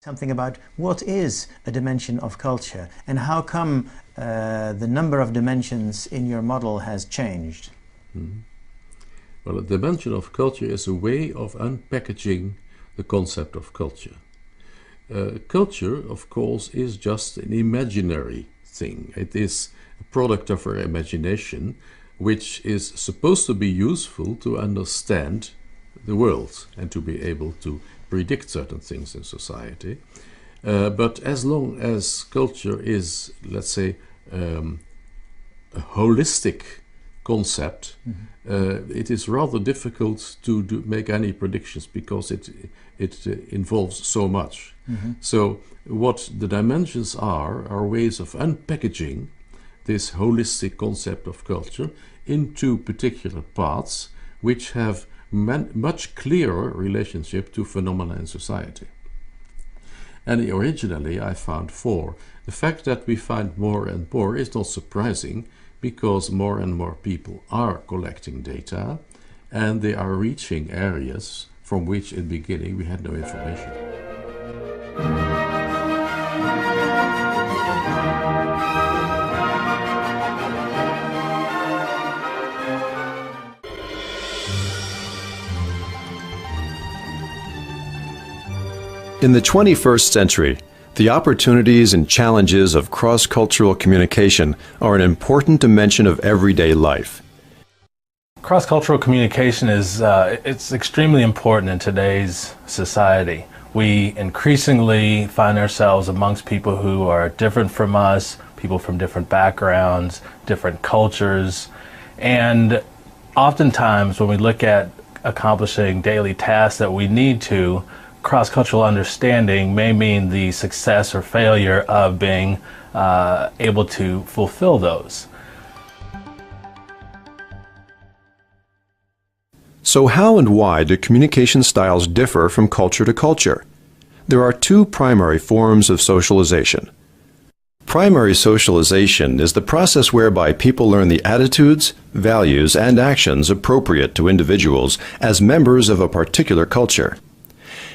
Something about what is a dimension of culture and how come the number of dimensions in your model has changed? Mm-hmm. Well, a dimension of culture is a way of unpackaging the concept of culture. Culture, of course, is just an imaginary thing. It is a product of our imagination, which is supposed to be useful to understand the world and to be able to predict certain things in society. But as long as culture is, let's say, a holistic concept, it is rather difficult to make any predictions because it involves so much. So what the dimensions are ways of unpackaging this holistic concept of culture into particular parts which have much clearer relationship to phenomena in society. And originally I found 4. The fact that we find more and more is not surprising because more and more people are collecting data and they are reaching areas from which in the beginning we had no information. In the 21st century, the opportunities and challenges of cross-cultural communication are an important dimension of everyday life. Cross-cultural communication is it's extremely important in today's society. We increasingly find ourselves amongst people who are different from us, people from different backgrounds, different cultures, and oftentimes when we look at accomplishing daily tasks that we need to, cross-cultural understanding may mean the success or failure of being able to fulfill those. So how and why do communication styles differ from culture to culture? There are 2 primary forms of socialization. Primary socialization is the process whereby people learn the attitudes, values, and actions appropriate to individuals as members of a particular culture.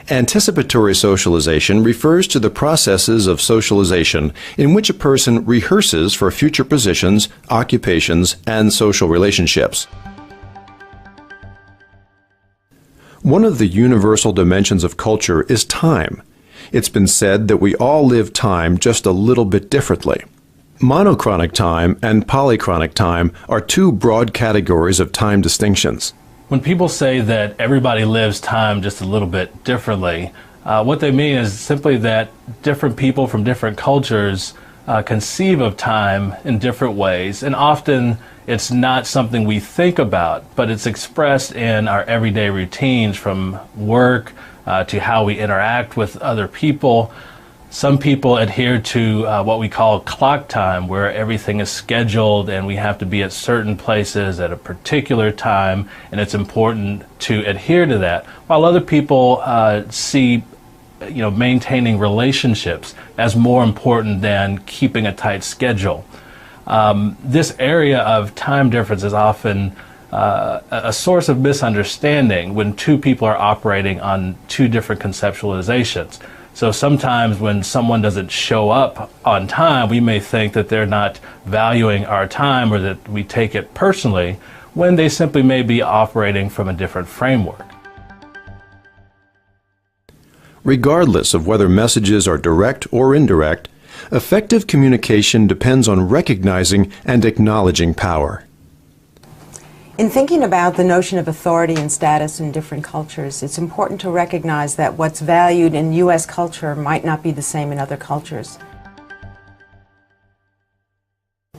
Anticipatory socialization refers to the processes of socialization in which a person rehearses for future positions, occupations, and social relationships. One of the universal dimensions of culture is time. It's been said that we all live time just a little bit differently. Monochronic time and polychronic time are 2 broad categories of time distinctions. When people say that everybody lives time just a little bit differently, what they mean is simply that different people from different cultures conceive of time in different ways, and often it's not something we think about, but it's expressed in our everyday routines, from work to how we interact with other people. Some people adhere to what we call clock time, where everything is scheduled and we have to be at certain places at a particular time, and it's important to adhere to that. While other people see maintaining relationships as more important than keeping a tight schedule. This area of time difference is often a source of misunderstanding when 2 people are operating on 2 different conceptualizations. So sometimes when someone doesn't show up on time, we may think that they're not valuing our time or that we take it personally, when they simply may be operating from a different framework. Regardless of whether messages are direct or indirect, effective communication depends on recognizing and acknowledging power. In thinking about the notion of authority and status in different cultures, it's important to recognize that what's valued in U.S. culture might not be the same in other cultures.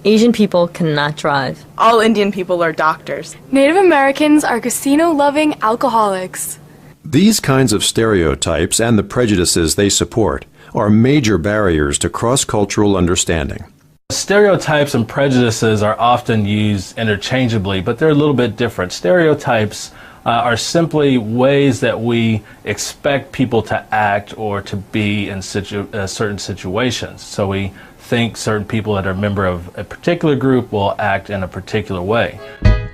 Asian people cannot drive. All Indian people are doctors. Native Americans are casino-loving alcoholics. These kinds of stereotypes and the prejudices they support are major barriers to cross-cultural understanding. Stereotypes and prejudices are often used interchangeably, but they're a little bit different. Stereotypes are simply ways that we expect people to act or to be in certain situations. So we think certain people that are a member of a particular group will act in a particular way.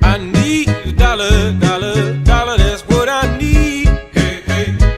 I need a dollar, dollar, dollar, that's what I need. Hey, hey.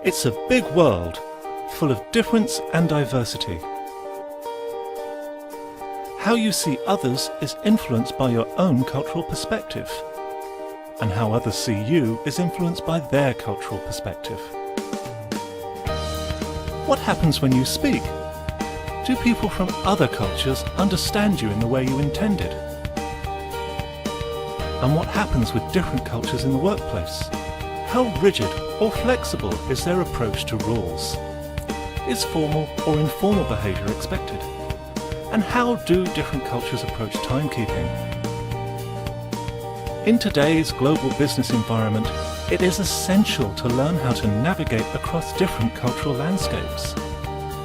It's a big world, full of difference and diversity. How you see others is influenced by your own cultural perspective, and how others see you is influenced by their cultural perspective. What happens when you speak? Do people from other cultures understand you in the way you intended? And what happens with different cultures in the workplace? How rigid or flexible is their approach to rules? Is formal or informal behaviour expected? And how do different cultures approach timekeeping? In today's global business environment, it is essential to learn how to navigate across different cultural landscapes.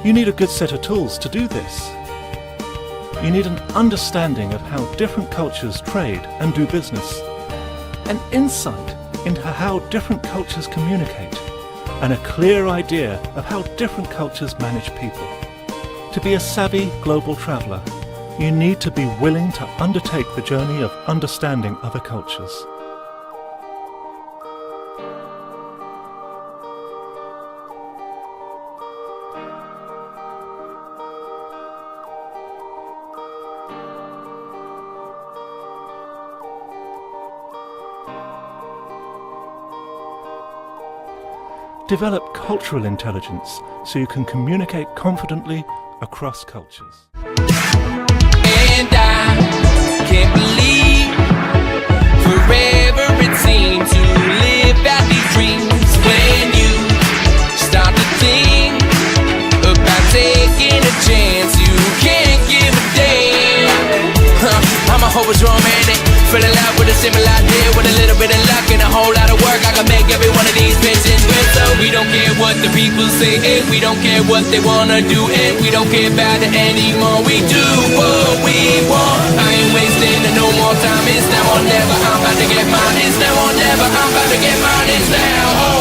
You need a good set of tools to do this. You need an understanding of how different cultures trade and do business, an insight into how different cultures communicate, and a clear idea of how different cultures manage people. To be a savvy global traveller, you need to be willing to undertake the journey of understanding other cultures. Develop cultural intelligence so you can communicate confidently across cultures. And I can't believe forever it seemed to live out these dreams. When you start to think about taking a chance, you can't give a damn. I'm a hopeless romantic, fell in love with a similar idea, with a little bit of luck and a whole lot of work. I can make every one of these bitches real. So we don't care what the people say, and we don't care what they wanna do, and we don't care about it anymore. We do what we want. I ain't wasting no more time. It's now or never. I'm about to get mine. It's now or never. I'm about to get mine. It's now.